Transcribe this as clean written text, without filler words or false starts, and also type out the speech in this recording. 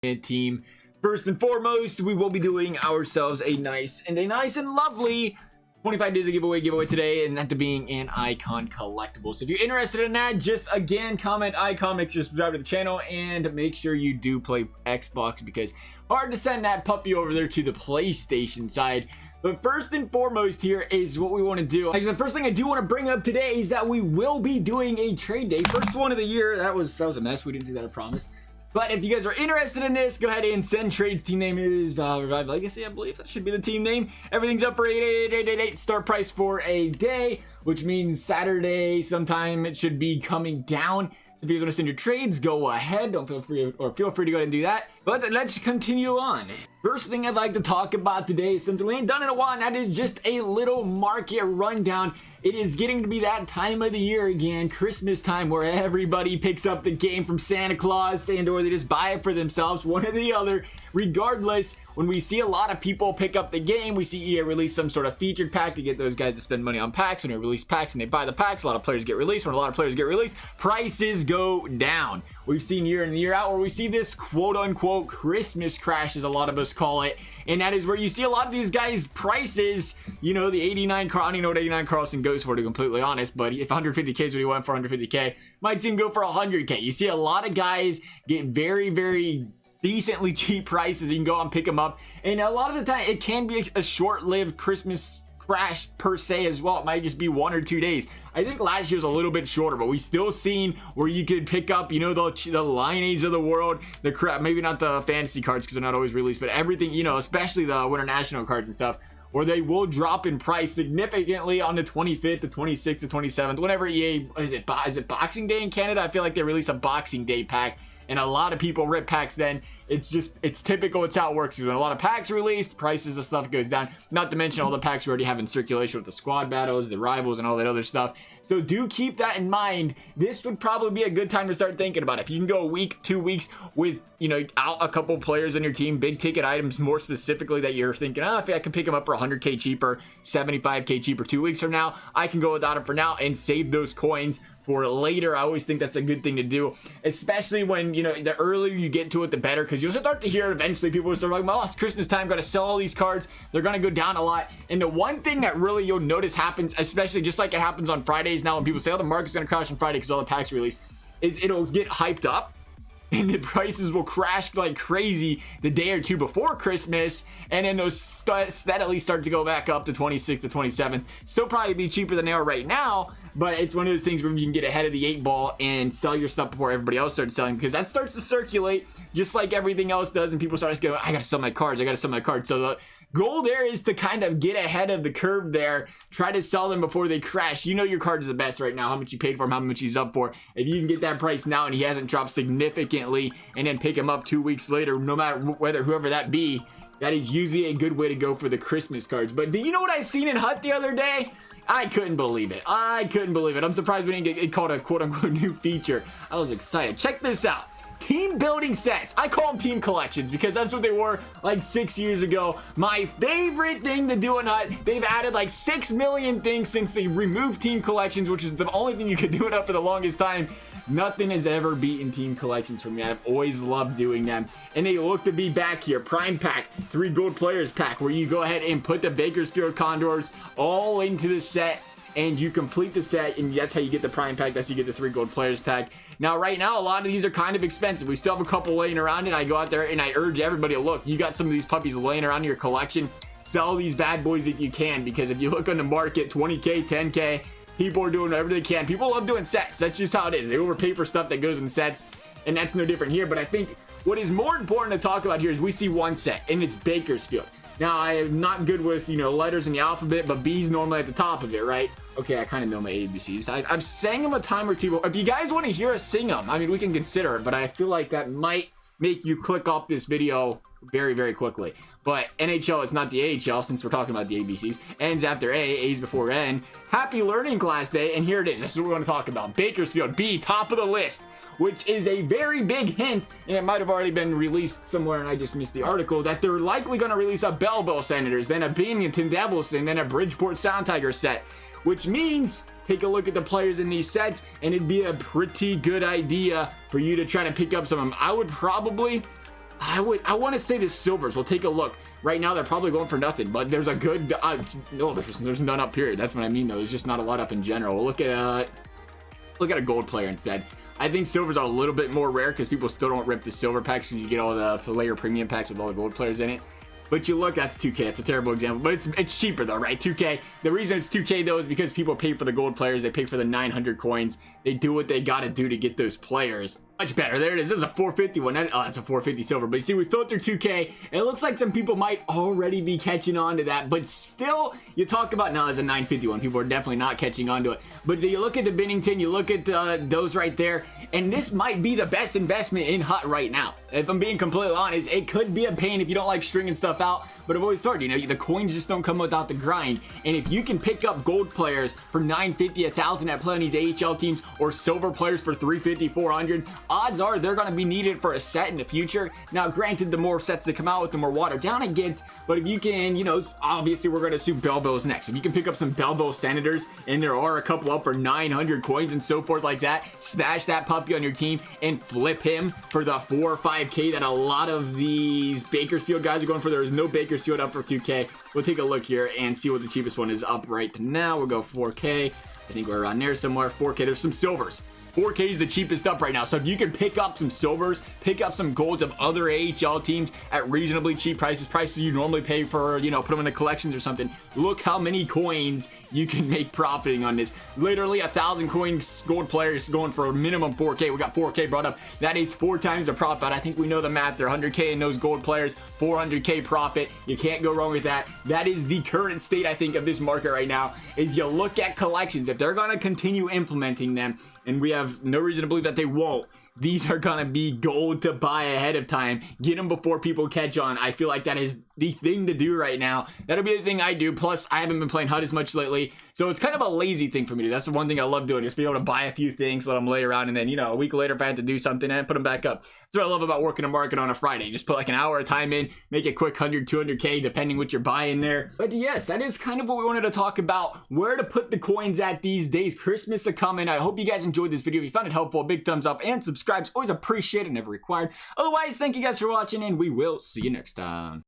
team. First and foremost, we will be doing ourselves a nice and lovely 25 days of giveaway today, and that being an icon collectible. So if you're interested in that, just again comment icon, make sure to subscribe to the channel, and make sure you do play Xbox, because hard to send that puppy over there to the PlayStation side. But first and foremost here is what we want to do. Actually, the first thing I do want to bring up today is that we will be doing a trade day, first one of the year. That was a mess. We didn't do that, I promise. But if you guys are interested in this, go ahead and send trades. Team name is Revive Legacy, I believe that should be the team name. Everything's up for 88888. Start price for a day, which means Saturday sometime it should be coming down. So if you guys want to send your trades, go ahead. Feel free to go ahead and do that. But let's continue on. First thing I'd like to talk about today is something we ain't done in a while, and that is just a little market rundown. It is getting to be that time of the year again, Christmas time, where everybody picks up the game from Santa Claus, or they just buy it for themselves, one or the other. Regardless, when we see a lot of people pick up the game, we see EA release some sort of featured pack to get those guys to spend money on packs. When they release packs and they buy the packs, a lot of players get released. When a lot of players get released, prices go down. We've seen year in and year out where we see this quote-unquote Christmas crash, as a lot of us call it, and that is where you see a lot of these guys' prices, you know, the 89 car, I don't even know what 89 Carlson goes for, to be completely honest, but if 150k is what he went for, 150k, might see him go for 100k. You see a lot of guys get very decently cheap prices. You can go and pick them up, and a lot of the time it can be a short-lived Christmas crash per se as well. It might just be 1 or 2 days. I think last year was a little bit shorter, but we still seen where you could pick up, you know, the Lion-Age of the world, the crap, maybe not the fantasy cards because they're not always released, but everything, you know, especially the Winter National cards and stuff, where they will drop in price significantly on the 25th, the 26th, the 27th, whenever EA, is it Boxing Day in Canada? I feel like they release a Boxing Day pack, and a lot of people rip packs then. It's typical. It's how it works. When a lot of packs are released, prices of stuff goes down. Not to mention all the packs we already have in circulation with the squad battles, the rivals, and all that other stuff. So do keep that in mind. This would probably be a good time to start thinking about it. If you can go a week, 2 weeks with, you know, out a couple players on your team, big ticket items more specifically that you're thinking, if I can pick them up for 100k cheaper, 75k cheaper 2 weeks from now, I can go without them for now and save those coins for later. I always think that's a good thing to do, especially when, you know, the earlier you get to it, the better, because you'll start to hear eventually people will start like, oh, it's Christmas time, gotta sell all these cards, they're gonna go down a lot. And the one thing that really you'll notice happens, especially just like it happens on Fridays now when people say, oh, the market's gonna crash on Friday because all the packs release, is it'll get hyped up and the prices will crash like crazy the day or two before Christmas, and then those steadily start to go back up to 26th to 27th. Still probably be cheaper than they are right now, but it's one of those things where you can get ahead of the 8 ball and sell your stuff before everybody else starts selling, because that starts to circulate just like everything else does, and people start to go, I gotta sell my cards, so the goal there is to kind of get ahead of the curve there, try to sell them before they crash. You know your card is the best right now, how much you paid for him, how much he's up for. If you can get that price now and he hasn't dropped significantly, and then pick him up 2 weeks later, no matter whether whoever that be, that is usually a good way to go for the Christmas cards. But do you know what I seen in Hut the other day? I couldn't believe it. I'm surprised we didn't get it called a quote-unquote new feature. I was excited. Check this out. Team building sets. I call them team collections because that's what they were like 6 years ago. My favorite thing to do in Hut. They've added like 6 million things since they removed team collections, which is the only thing you could do it up for the longest time. Nothing has ever beaten team collections for me. I've always loved doing them, and they look to be back here. Prime pack, 3 gold players pack, where you go ahead and put the Bakersfield Condors all into the set, and you complete the set, and that's how you get the prime pack. That's how you get the 3 gold players pack. Now right now a lot of these are kind of expensive. We still have a couple laying around, and I go out there and I urge everybody to look. You got some of these puppies laying around in your collection, sell these bad boys if you can, because if you look on the market, 20k, 10k, people are doing whatever they can. People love doing sets. That's just how it is. They overpay for stuff that goes in sets, and that's no different here. But I think what is more important to talk about here is we see one set, and it's Bakersfield. Now, I am not good with, you know, letters in the alphabet, but B's normally at the top of it, right? Okay, I kind of know my ABCs. I've sang them a time or two. If you guys want to hear us sing them, I mean, we can consider it, but I feel like that might make you click off this video very quickly. But NHL is not the AHL, since we're talking about the ABCs. N's after A, A's before N. Happy learning class day, and here it is. This is what we're going to talk about. Bakersfield, B, top of the list, which is a very big hint, and it might have already been released somewhere and I just missed the article, that they're likely going to release a Belleville Senators, then a Binghamton Devils, and then a Bridgeport Sound Tiger set, which means take a look at the players in these sets, and it'd be a pretty good idea for you to try to pick up some of them. I would probably I want to say the silvers. We'll take a look. Right now, they're probably going for nothing, but there's a good, no, there's none up, period. That's what I mean, though. There's just not a lot up in general. We'll look at a gold player instead. I think silvers are a little bit more rare because people still don't rip the silver packs because you get all the player premium packs with all the gold players in it. But you look, that's 2K. It's a terrible example, but it's cheaper though, right? 2K. The reason it's 2K though is because people pay for the gold players. They pay for the 900 coins. They do what they got to do to get those players. Much better. There it is. This is a 450 one. Oh, it's a 450 silver. But you see, we filtered 2K, and it looks like some people might already be catching on to that. But still, you talk about, now there's a 950 one. People are definitely not catching on to it. But you look at the Bennington, you look at those right there, and this might be the best investment in HUT right now. If I'm being completely honest, it could be a pain if you don't like stringing stuff out. But I've always thought, you know, the coins just don't come without the grind. And if you can pick up gold players for 950, 1,000 that play on these AHL teams, or silver players for 350, 400, odds are they're going to be needed for a set in the future. Now, granted, the more sets that come out with, the more watered down it gets. But if you can, you know, obviously we're going to assume Belleville's next. If you can pick up some Belleville Senators, and there are a couple up for 900 coins and so forth like that, stash that puppy on your team and flip him for the 4 or 5K that a lot of these Bakersfield guys are going for. There is no Bakersfield up for 2K. We'll take a look here and see what the cheapest one is up right now. We'll go 4K. I think we're around there somewhere. 4K. There's some silvers. 4K is the cheapest up right now. So if you can pick up some silvers, pick up some golds of other AHL teams at reasonably cheap prices you normally pay for, you know, put them in the collections or something. Look how many coins you can make profiting on this. Literally 1,000 coins gold players going for a minimum 4K. We got 4K brought up. That is 4 times the profit. I think we know the math. They're 100K in those gold players, 400K profit. You can't go wrong with that. That is the current state, I think, of this market right now, is you look at collections. If they're going to continue implementing them, and we have no reason to believe that they won't, these are gonna be gold to buy ahead of time. Get them before people catch on. I feel like that is the thing to do right now. That'll be the thing I do. Plus, I haven't been playing HUD as much lately, so it's kind of a lazy thing for me to do. That's the one thing I love doing, just be able to buy a few things, let them lay around, and then, you know, a week later if I had to do something, and put them back up. That's what I love about working a market on a Friday. Just put like an hour of time in, make it quick, 100, 200K, depending what you're buying there. But yes, that is kind of what we wanted to talk about, where to put the coins at these days. Christmas is coming. I hope you guys enjoyed this video. If you found it helpful, big thumbs up, and subscribe. Always appreciate it, never required. Otherwise, thank you guys for watching, and we will see you next time.